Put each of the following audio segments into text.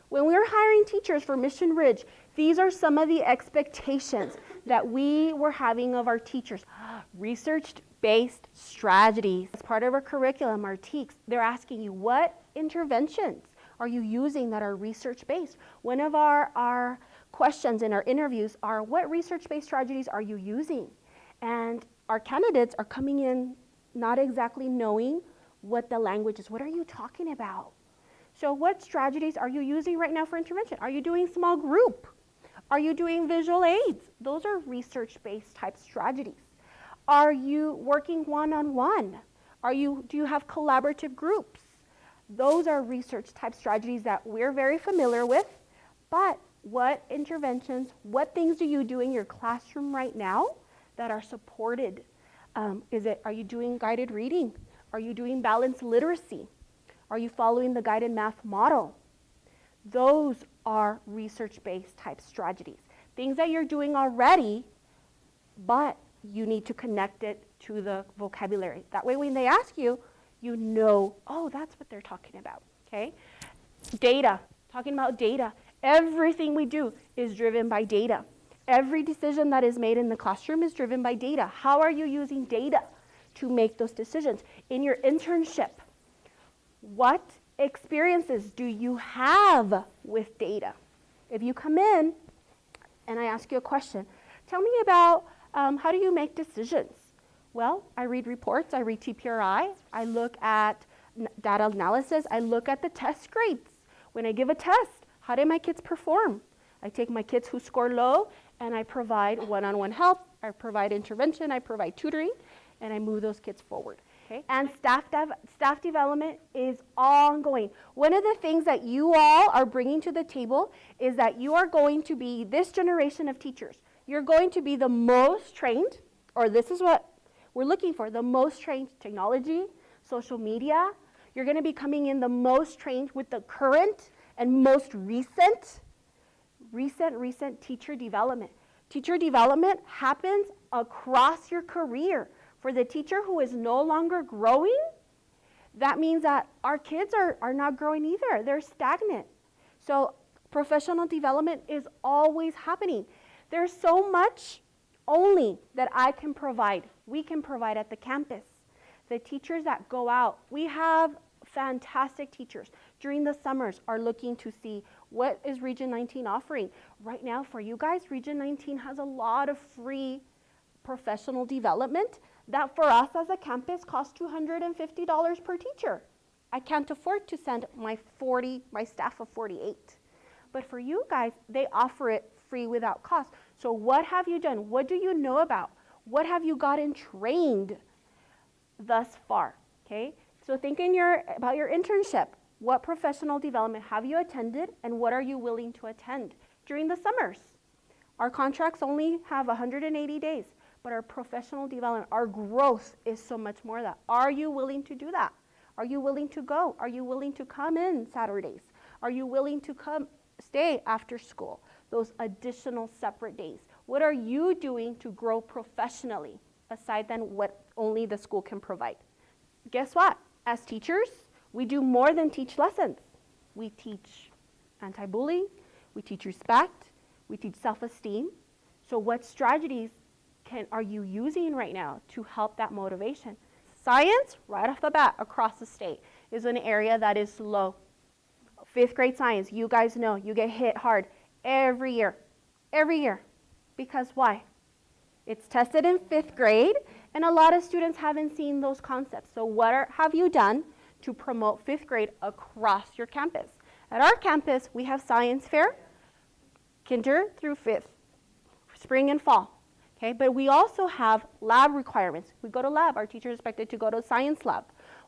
When we're hiring teachers for Mission Ridge, these are some of the expectations that we were having of our teachers. Research-based strategies. As part of our curriculum, our TEKS, they're asking you, what interventions are you using that are research-based? One of our questions in our interviews are, what research-based strategies are you using? And our candidates are coming in not exactly knowing what the language is. What are you talking about? So what strategies are you using right now for intervention? Are you doing small group? Are you doing visual aids? Those are research-based type strategies. Are you working one-on-one? Do you have collaborative groups? Those are research type strategies that we're very familiar with, but what interventions, what things do you do in your classroom right now that are supported? Are you doing guided reading? Are you doing balanced literacy? Are you following the guided math model? Those are research-based type strategies. Things that you're doing already, but you need to connect it to the vocabulary. That way when they ask you, you know, oh, that's what they're talking about, okay? Data, talking about data. Everything we do is driven by data. Every decision that is made in the classroom is driven by data. How are you using data to make those decisions? In your internship, what experiences do you have with data? If you come in and I ask you a question, tell me about how do you make decisions? Well, I read reports, I read TPRI, I look at data analysis, I look at the test grades. When I give a test, how did my kids perform? I take my kids who score low and I provide one-on-one help, I provide intervention, I provide tutoring, and I move those kids forward. Okay? And staff development is ongoing. One of the things that you all are bringing to the table is that you are going to be, this generation of teachers, you're going to be the most trained, or this is what we're looking for, the most trained technology, social media. You're going to be coming in the most trained with the current and most recent teacher development. Teacher development happens across your career. For the teacher who is no longer growing, that means that our kids are not growing either. They're stagnant. So professional development is always happening. There's so much only that I can provide, we can provide at the campus. The teachers that go out, we have fantastic teachers during the summers are looking to see what is Region 19 offering. Right now for you guys, Region 19 has a lot of free professional development that for us as a campus costs $250 per teacher. I can't afford to send my staff of 48. But for you guys, they offer it free without cost. So what have you done? What do you know about? What have you gotten trained thus far? Okay? So think about your internship. What professional development have you attended and what are you willing to attend during the summers? Our contracts only have 180 days, but our professional development, our growth is so much more than that. Are you willing to do that? Are you willing to go? Are you willing to come in Saturdays? Are you willing to stay after school? Those additional separate days. What are you doing to grow professionally aside than what only the school can provide? Guess what? As teachers, we do more than teach lessons. We teach anti-bullying, we teach respect, we teach self-esteem. So what strategies are you using right now to help that motivation? Science, right off the bat, across the state, is an area that is low. 5th grade science, you guys know, you get hit hard every year. Because why? It's tested in 5th grade, and a lot of students haven't seen those concepts. So what have you done to promote 5th grade across your campus? At our campus, we have science fair, kinder through 5th, spring and fall. Okay, but we also have lab requirements. We go to lab. Our teachers are expected to go to science lab.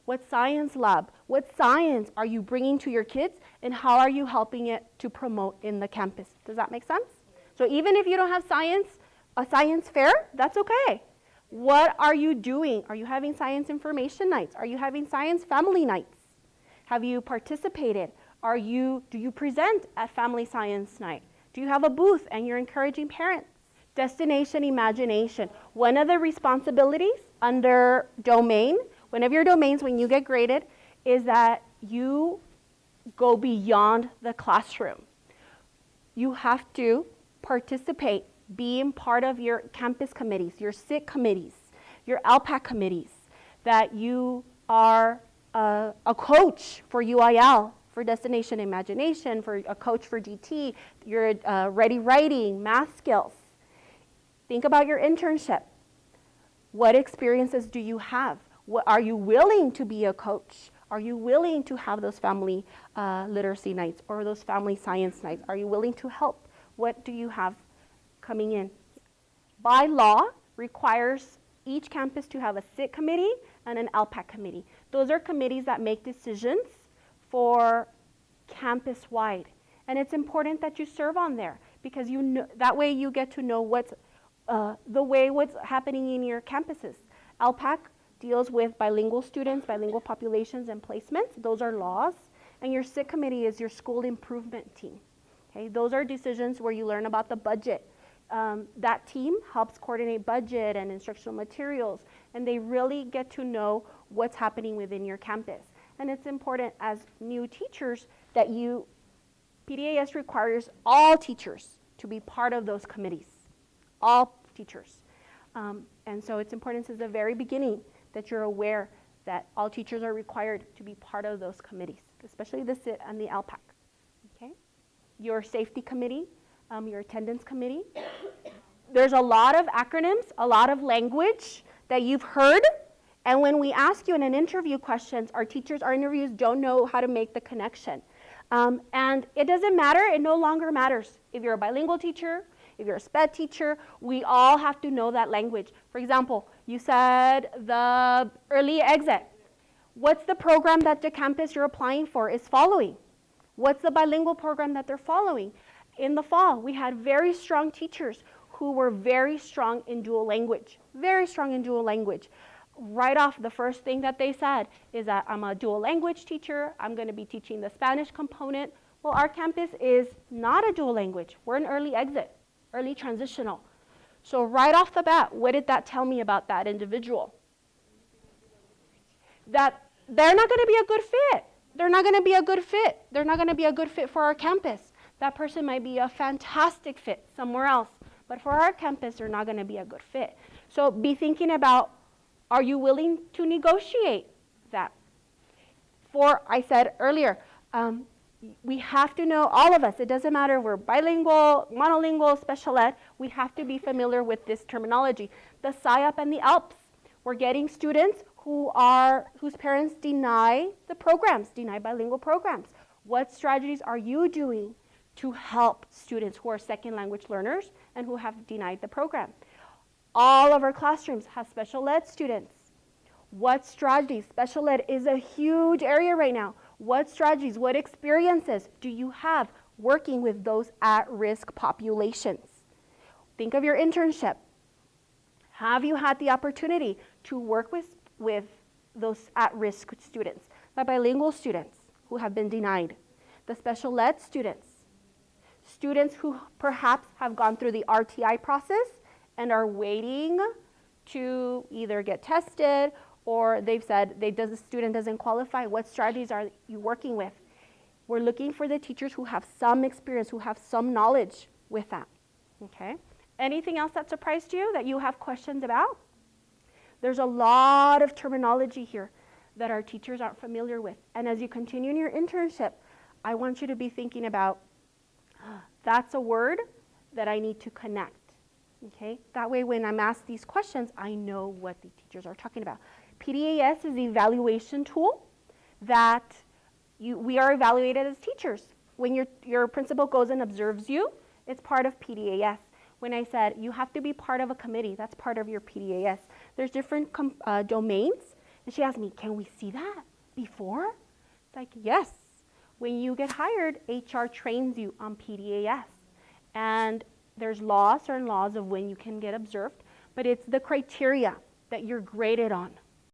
What science lab? What science are you bringing to your kids, and how are you helping it to promote in the campus? Does that make sense? So even if you don't have a science fair, that's okay. What are you doing? Are you having science information nights? Are you having science family nights? Have you participated? Do you present at family science night? Do you have a booth and you're encouraging parents? Destination imagination. One of the responsibilities under domain, one of your domains when you get graded, is that you go beyond the classroom. You have to participate, being part of your campus committees, your SIT committees, your LPAC committees, that you are a coach for UIL, for Destination Imagination, for a coach for GT, you're ready writing, math skills. Think about your internship. What experiences do you have? Are you willing to be a coach? Are you willing to have those family literacy nights or those family science nights? Are you willing to help? What do you have coming in? By law, requires each campus to have a SIT committee and an LPAC committee. Those are committees that make decisions for campus-wide. And it's important that you serve on there because you know, that way you get to know what's happening in your campuses. LPAC deals with bilingual students, bilingual populations, and placements. Those are laws. And your SIT committee is your school improvement team. Okay? Those are decisions where you learn about the budget. That team helps coordinate budget and instructional materials, and they really get to know what's happening within your campus. And it's important as new teachers that PDAS requires all teachers to be part of those committees, all teachers. And so it's important since the very beginning that you're aware that all teachers are required to be part of those committees, especially the SIT and the LPAC. Okay? Your safety committee, your attendance committee. There's a lot of acronyms, a lot of language that you've heard, and when we ask you in an interview questions, our interviews don't know how to make the connection. And it doesn't matter, it no longer matters. If you're a bilingual teacher, if you're a SPED teacher, we all have to know that language. For example, you said the early exit. What's the program that the campus you're applying for is following? What's the bilingual program that they're following? In the fall, we had very strong teachers who were very strong in dual language, very strong in dual language. Right off, the first thing that they said is that I'm a dual language teacher, I'm going to be teaching the Spanish component. Well, our campus is not a dual language. We're an early exit, early transitional. So right off the bat, what did that tell me about that individual? That they're not going to be a good fit. They're not going to be a good fit. They're not going to be a good fit for our campus. That person might be a fantastic fit somewhere else, but for our campus, they're not going to be a good fit. So be thinking about, are you willing to negotiate that? I said earlier, we have to know, all of us, it doesn't matter if we're bilingual, monolingual, special ed, we have to be familiar with this terminology. The SIOP and the ALPS, we're getting students whose parents deny the programs, deny bilingual programs. What strategies are you doing to help students who are second language learners and who have denied the program? All of our classrooms have special ed students. What strategies? Special ed is a huge area right now. What strategies, what experiences do you have working with those at-risk populations? Think of your internship. Have you had the opportunity to work with those at-risk students, the bilingual students who have been denied, the special ed students who perhaps have gone through the RTI process and are waiting to either get tested or they've said the student doesn't qualify? What strategies are you working with? We're looking for the teachers who have some experience, who have some knowledge with that, okay? Anything else that surprised you that you have questions about? There's a lot of terminology here that our teachers aren't familiar with. And as you continue in your internship, I want you to be thinking about, that's a word that I need to connect, okay? That way when I'm asked these questions, I know what the teachers are talking about. PDAS is the evaluation tool that we are evaluated as teachers. When your principal goes and observes you, it's part of PDAS. When I said you have to be part of a committee, that's part of your PDAS. There's different domains. And she asked me, can we see that before? It's like, yes. When you get hired, HR trains you on PDAS. And there's certain laws of when you can get observed, but it's the criteria that you're graded on.